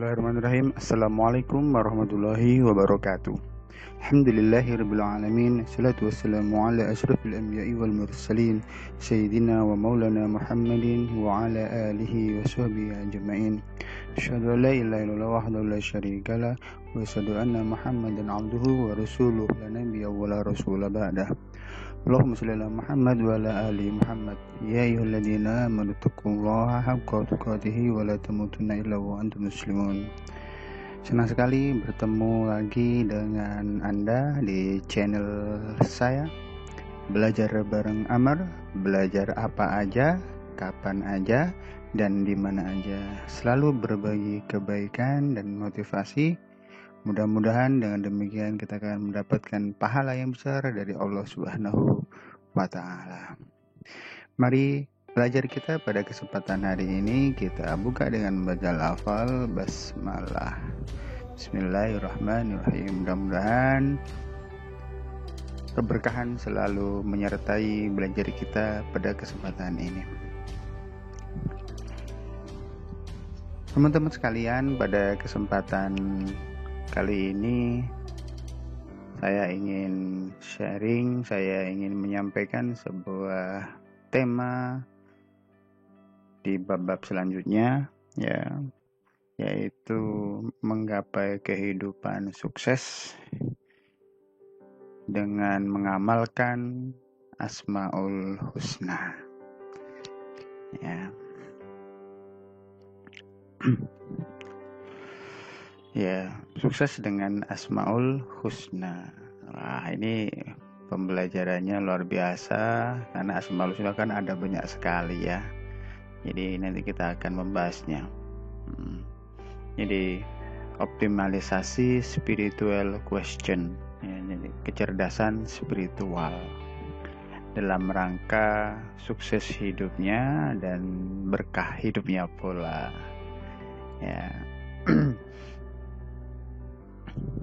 Bismillahirrahmanirrahim. Assalamualaikum warahmatullahi wabarakatuh. Alhamdulillahirabbil alamin. Shalatu wassalamu ala asyrafil anbiya'i wal mursalin sayyidina wa maulana Muhammadin wa ala alihi wa sahbihi ajma'in. Asyhadu an la ilaha illallah wahdahu la syarika lah wa asyhadu anna Muhammadan 'abduhu wa rasuluhu la nabiyya wa la rasula ba'dah. Allahumma shalli ala Muhammad wa ala ali Muhammad. Ya ayyuhalladzina amanu taqullaha haqqa tuqatih wa la tamutunna illa wa antum muslimun. Senang sekali bertemu lagi dengan Anda di channel saya. Belajar bareng Amar, belajar apa aja, kapan aja, dan di mana aja. Selalu berbagi kebaikan dan motivasi. Mudah-mudahan dengan demikian kita akan mendapatkan pahala yang besar dari Allah Subhanahu wa Ta'ala. Mari belajar kita pada kesempatan hari ini kita buka dengan membaca lafal basmalah. Bismillahirrahmanirrahim. Mudah-mudahan keberkahan selalu menyertai belajar kita pada kesempatan ini. Teman-teman sekalian, pada kesempatan kali ini saya ingin sharing, saya ingin menyampaikan sebuah tema di bab-bab selanjutnya, yaitu menggapai kehidupan sukses dengan mengamalkan Asmaul Husna. Sukses dengan Asmaul Husna. Wah, ini pembelajarannya luar biasa karena Asmaul Husna kan ada banyak sekali ya. Jadi nanti kita akan membahasnya. Jadi optimalisasi spiritual question, jadi kecerdasan spiritual dalam rangka sukses hidupnya dan berkah hidupnya pula. Ya.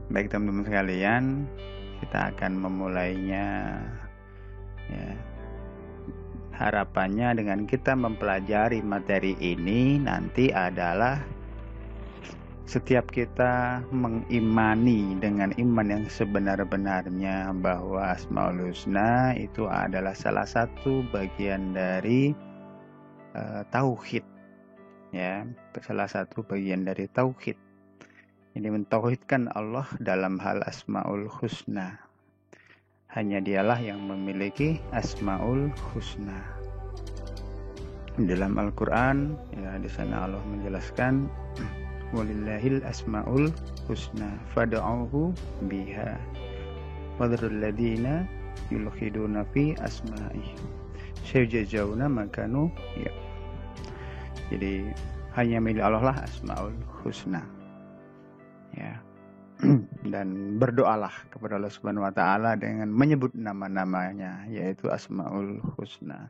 Baik teman-teman sekalian, kita akan memulainya. Harapannya dengan kita mempelajari materi ini nanti adalah setiap kita mengimani dengan iman yang sebenar-benarnya bahwa Asmaul Husna itu adalah salah satu bagian dari tauhid. Salah satu bagian dari tauhid. Ini mentauhidkan Allah dalam hal Asmaul Husna. Hanya dialah yang memiliki Asmaul Husna. Dalam Al-Quran, di sana Allah menjelaskan, walillahil asmaul husna fad'uhu biha wadharul ladina yulhiduna fi asma'i sayajzauna ma kanu. Jadi hanya milik Allah lah Asmaul Husna. Dan berdoalah kepada Allah Subhanahu wa Ta'ala dengan menyebut nama-namanya, yaitu Asmaul Husna.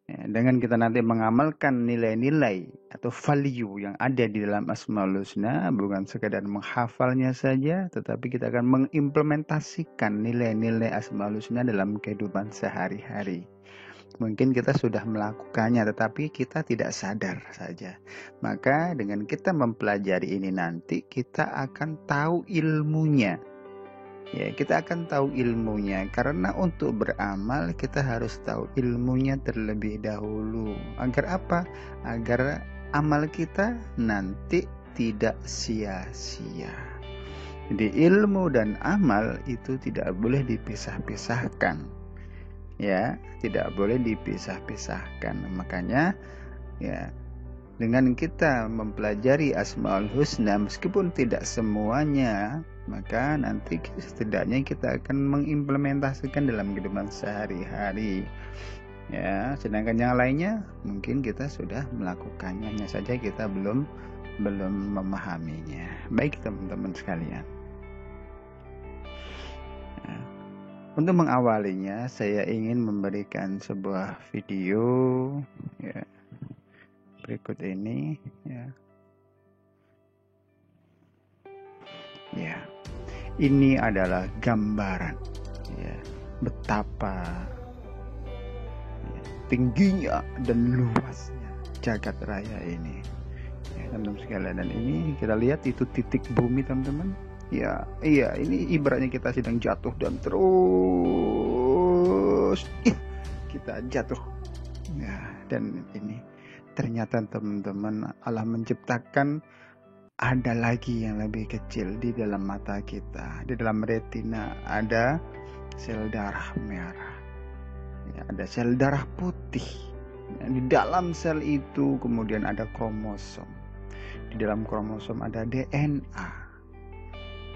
Dengan kita nanti mengamalkan nilai-nilai atau value yang ada di dalam Asmaul Husna, bukan sekadar menghafalnya saja, tetapi kita akan mengimplementasikan nilai-nilai Asmaul Husna dalam kehidupan sehari-hari. Mungkin kita sudah melakukannya tetapi kita tidak sadar saja. Maka dengan kita mempelajari ini nanti kita akan tahu ilmunya. Kita akan tahu ilmunya karena untuk beramal kita harus tahu ilmunya terlebih dahulu. Agar apa? Agar amal kita nanti tidak sia-sia. Jadi ilmu dan amal itu tidak boleh dipisah-pisahkan. Tidak boleh dipisah-pisahkan. Makanya dengan kita mempelajari Asmaul Husna meskipun tidak semuanya, maka nanti setidaknya kita akan mengimplementasikan dalam kehidupan sehari-hari. Sedangkan yang lainnya mungkin kita sudah melakukannya, hanya saja kita belum memahaminya. Baik teman-teman sekalian. Untuk mengawalinya, saya ingin memberikan sebuah video berikut ini. Ini adalah gambaran betapa tingginya dan luasnya jagat raya ini. Ya, teman-teman sekalian, dan ini kita lihat itu titik bumi, teman-teman. Ya, iya, ini ibaratnya kita sedang jatuh dan terus kita jatuh. Ya, dan ini ternyata teman-teman, Allah menciptakan ada lagi yang lebih kecil di dalam mata kita. Di dalam retina ada sel darah merah. Ya, ada sel darah putih. Ya, di dalam sel itu kemudian ada kromosom. Di dalam kromosom ada DNA.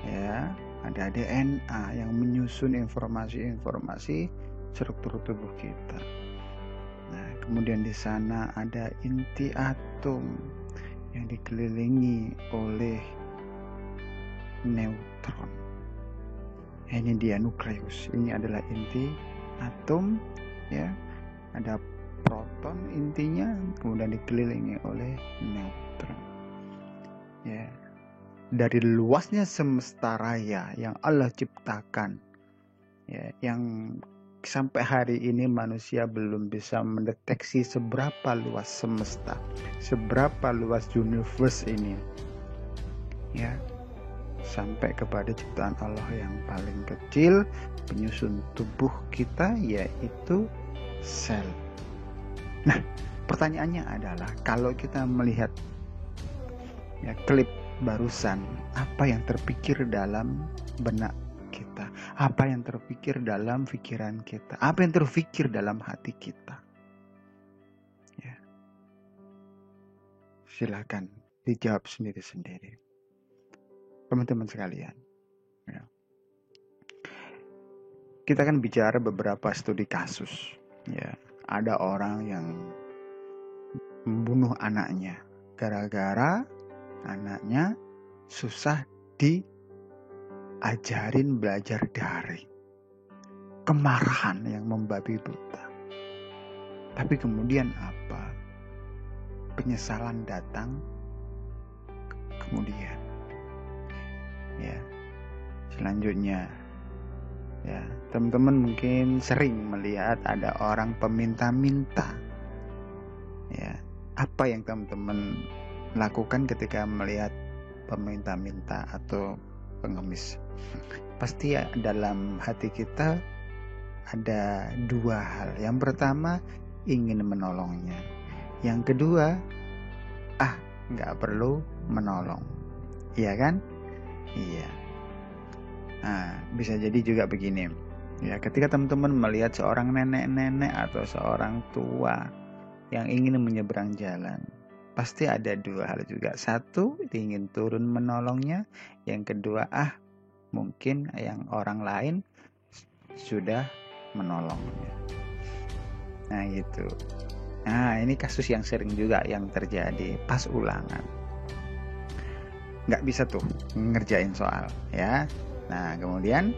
Ya, ada DNA yang menyusun informasi-informasi struktur tubuh kita. Nah, kemudian di sana ada inti atom yang dikelilingi oleh neutron. Ini dia nukleus. Ini adalah inti atom, ya. Ada proton intinya, kemudian dikelilingi oleh neutron. Ya. Dari luasnya semesta raya yang Allah ciptakan, ya, yang sampai hari ini manusia belum bisa mendeteksi seberapa luas semesta, seberapa luas universe ini, ya, sampai kepada ciptaan Allah yang paling kecil, penyusun tubuh kita, yaitu sel. Nah, pertanyaannya adalah, kalau kita melihat ya klip barusan, apa yang terpikir dalam benak kita? Apa yang terpikir dalam pikiran kita? Apa yang terpikir dalam hati kita? Ya. Silakan dijawab sendiri-sendiri, teman-teman sekalian. Ya. Kita kan bicara beberapa studi kasus. Ya, ada orang yang membunuh anaknya gara-gara anaknya susah diajarin belajar daring. Kemarahan yang membabi buta. Tapi kemudian apa? Penyesalan datang kemudian. Ya. Selanjutnya, ya, teman-teman mungkin sering melihat ada orang peminta-minta. Ya, apa yang teman-teman lakukan ketika melihat peminta-minta atau pengemis? Pasti ya, dalam hati kita ada dua hal. Yang pertama, ingin menolongnya. Yang kedua, nggak perlu menolong. Iya kan? Iya. Nah, bisa jadi juga begini. Ya, ketika teman-teman melihat seorang nenek-nenek atau seorang tua yang ingin menyeberang jalan, pasti ada dua hal juga. Satu, ingin turun menolongnya. Yang kedua, mungkin yang orang lain sudah menolongnya. Nah, gitu. Nah, ini kasus yang sering juga yang terjadi pas ulangan. Nggak bisa tuh ngerjain soal, ya. Nah, kemudian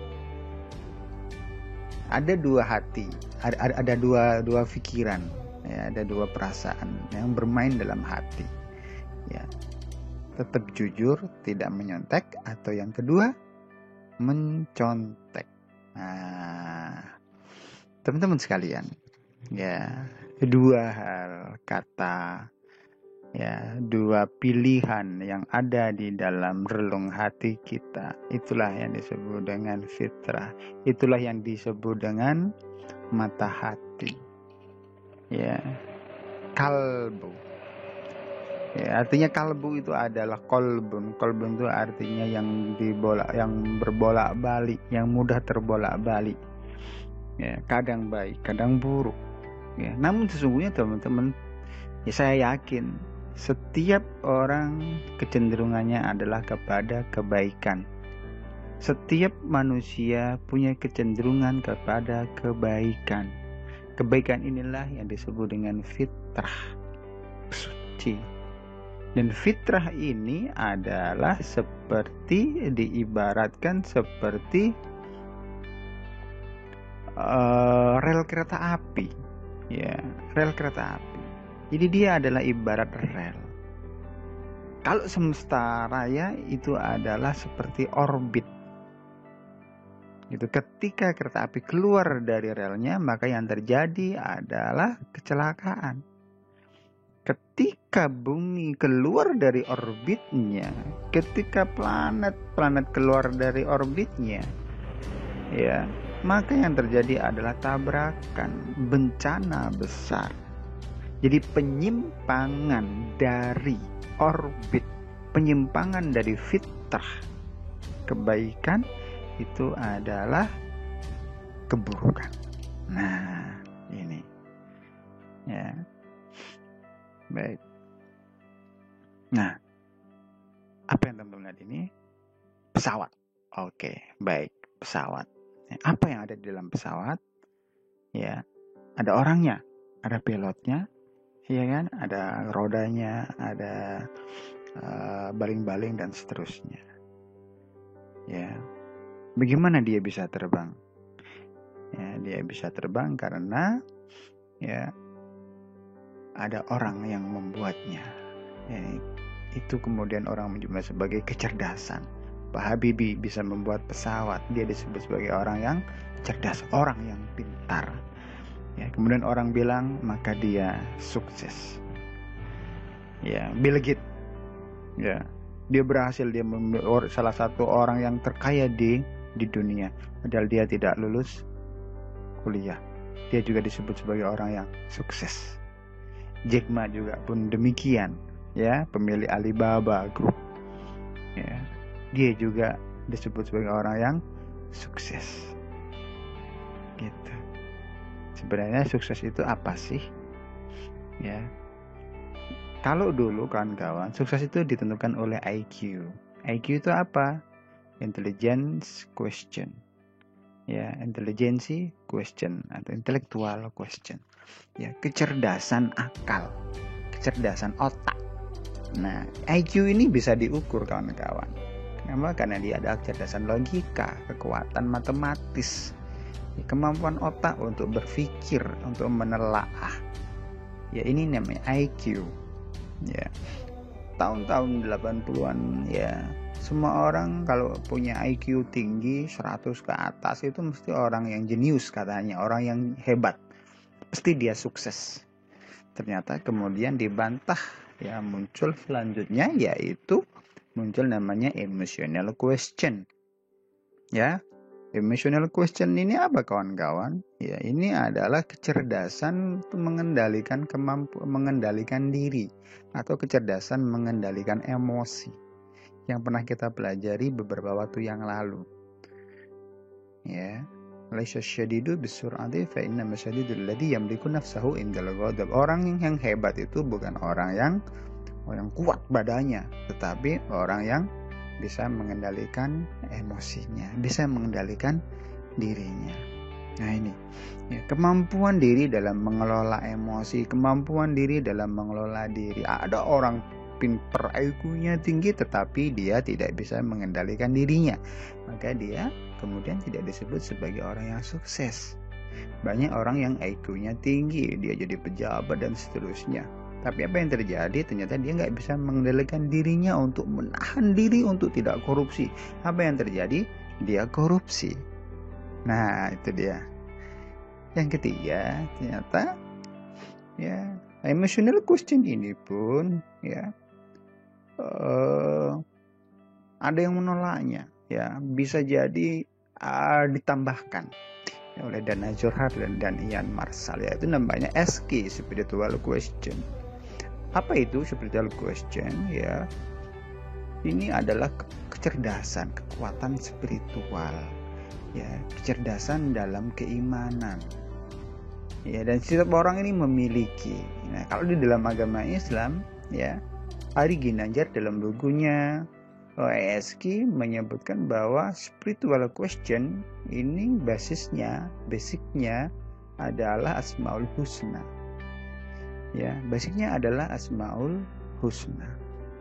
ada dua hati, ada dua pikiran, ya, ada dua perasaan yang bermain dalam hati. Ya, tetap jujur, tidak menyontek, atau yang kedua, mencontek. Nah, teman-teman sekalian, ya, dua hal kata, ya, dua pilihan yang ada di dalam relung hati kita, itulah yang disebut dengan fitrah. Itulah yang disebut dengan mata hati. Ya, kalbu. Ya, artinya kalbu itu adalah kolbun. Kolbun itu artinya yang berbolak-balik, yang mudah terbolak-balik. Ya, kadang baik, kadang buruk. Ya, namun sesungguhnya teman-teman, ya, saya yakin setiap orang kecenderungannya adalah kepada kebaikan. Setiap manusia punya kecenderungan kepada kebaikan. Kebaikan inilah yang disebut dengan fitrah suci. Dan fitrah ini adalah seperti diibaratkan seperti rel kereta api. Ya, rel kereta api. Jadi dia adalah ibarat rel. Kalau semesta raya itu adalah seperti orbit. Itu ketika kereta api keluar dari relnya, maka yang terjadi adalah kecelakaan. ketika bumi keluar dari orbitnya, ketika planet-planet keluar dari orbitnya, ya, maka yang terjadi adalah tabrakan, bencana besar. Jadi penyimpangan dari orbit, penyimpangan dari fitrah kebaikan itu adalah keburukan. Nah, ini ya. Baik. Nah, apa yang teman-teman lihat ini? Pesawat. Oke, baik, pesawat. Apa yang ada di dalam pesawat? Ya, ada orangnya, ada pilotnya, ya kan? Ada rodanya, ada baling-baling dan seterusnya. Ya, bagaimana dia bisa terbang? Ya, dia bisa terbang karena ya ada orang yang membuatnya. Ya, itu kemudian orang menyebutnya sebagai kecerdasan. Pak Habibie bisa membuat pesawat, dia disebut sebagai orang yang cerdas, orang yang pintar. Ya, kemudian orang bilang maka dia sukses. Ya, Bill Gates, ya, dia berhasil, dia salah satu orang yang terkaya di dunia, padahal dia tidak lulus kuliah. Dia juga disebut sebagai orang yang sukses. Jack Ma juga pun demikian, ya, pemilik Alibaba Group. Ya, dia juga disebut sebagai orang yang sukses. Gitu. Sebenarnya sukses itu apa sih? Ya. Kalau dulu kawan-kawan, sukses itu ditentukan oleh IQ. IQ itu apa? Intelligence question. Ya, intelijensi question atau intellectual question. Ya, kecerdasan akal, kecerdasan otak. Nah, IQ ini bisa diukur kawan-kawan. Kenapa? Karena dia ada kecerdasan logika, kekuatan matematis, kemampuan otak untuk berpikir, untuk menelaah. Ya, ini namanya IQ. Ya, tahun-tahun 80-an ya, semua orang kalau punya IQ tinggi 100 ke atas itu mesti orang yang jenius katanya, orang yang hebat, pasti dia sukses. Ternyata kemudian dibantah, ya, muncul selanjutnya yaitu muncul namanya emotional question. Ya, emotional question ini apa kawan-kawan? Ya, ini adalah kecerdasan mengendalikan mengendalikan diri atau kecerdasan mengendalikan emosi yang pernah kita pelajari beberapa waktu yang lalu. Ya, laisa syadidu bisur'ati fa innama syadidul ladzi yamliku nafsahu indal ghadab. Orang yang hebat itu bukan orang yang kuat badannya, tetapi orang yang bisa mengendalikan emosinya, bisa mengendalikan dirinya. Nah, ini ya, kemampuan diri dalam mengelola emosi, kemampuan diri dalam mengelola diri. Ada orang pinter, IQ-nya tinggi, tetapi dia tidak bisa mengendalikan dirinya, maka dia kemudian tidak disebut sebagai orang yang sukses. Banyak orang yang IQ-nya tinggi, dia jadi pejabat dan seterusnya, tapi apa yang terjadi? Ternyata dia nggak bisa mengendalikan dirinya untuk menahan diri untuk tidak korupsi. Apa yang terjadi? Dia korupsi. Nah, itu dia. Yang ketiga, ternyata ya, emotional question ini pun ya ada yang menolaknya. Ya, bisa jadi ditambahkan oleh Dana Zohar dan Ian Marshall, yaitu namanya SQ, spiritual question. Apa itu spiritual question? Ya, ini adalah kecerdasan, kekuatan spiritual, ya, kecerdasan dalam keimanan. Ya, dan setiap orang ini memiliki. Nah, kalau di dalam agama Islam, ya, Ari Ginanjar dalam bukunya OESK menyebutkan bahwa spiritual question ini basicnya adalah Asmaul Husna. Ya, basicnya adalah Asmaul Husna.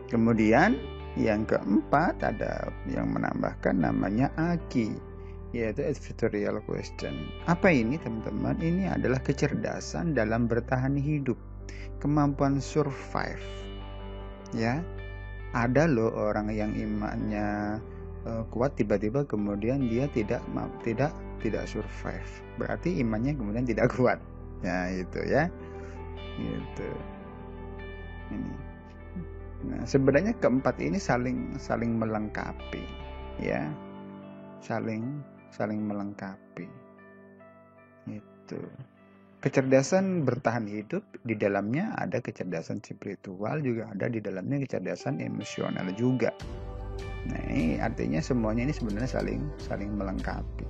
Kemudian yang keempat ada yang menambahkan namanya Aki, yaitu adversarial question. Apa ini teman-teman? Ini adalah kecerdasan dalam bertahan hidup, kemampuan survive. Ya, ada loh orang yang imannya kuat, tiba-tiba kemudian dia tidak survive, berarti imannya kemudian tidak kuat. Ya, itu ya, gitu. Ini. Nah, sebenarnya keempat ini saling melengkapi, ya, saling melengkapi. Itu. Kecerdasan bertahan hidup, di dalamnya ada kecerdasan spiritual, juga ada di dalamnya kecerdasan emosional juga. Nah, ini artinya semuanya ini sebenarnya saling melengkapi.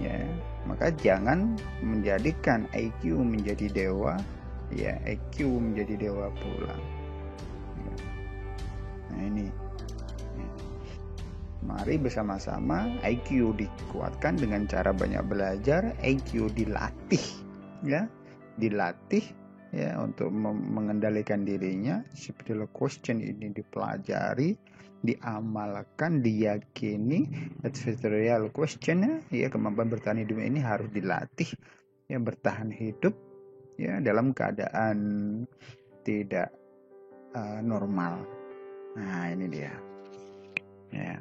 Ya, maka jangan menjadikan IQ menjadi dewa, ya, EQ menjadi dewa pula. Ya. Nah, ini. Ya. Mari bersama-sama IQ dikuatkan dengan cara banyak belajar, IQ dilatih, ya, ya, untuk mengendalikan dirinya. Spiritual question ini dipelajari, diamalkan, diyakini. Spiritual question, ya, kemampuan bertahan hidup ini harus dilatih, ya, bertahan hidup, ya, dalam keadaan tidak normal. Nah, ini dia, ya.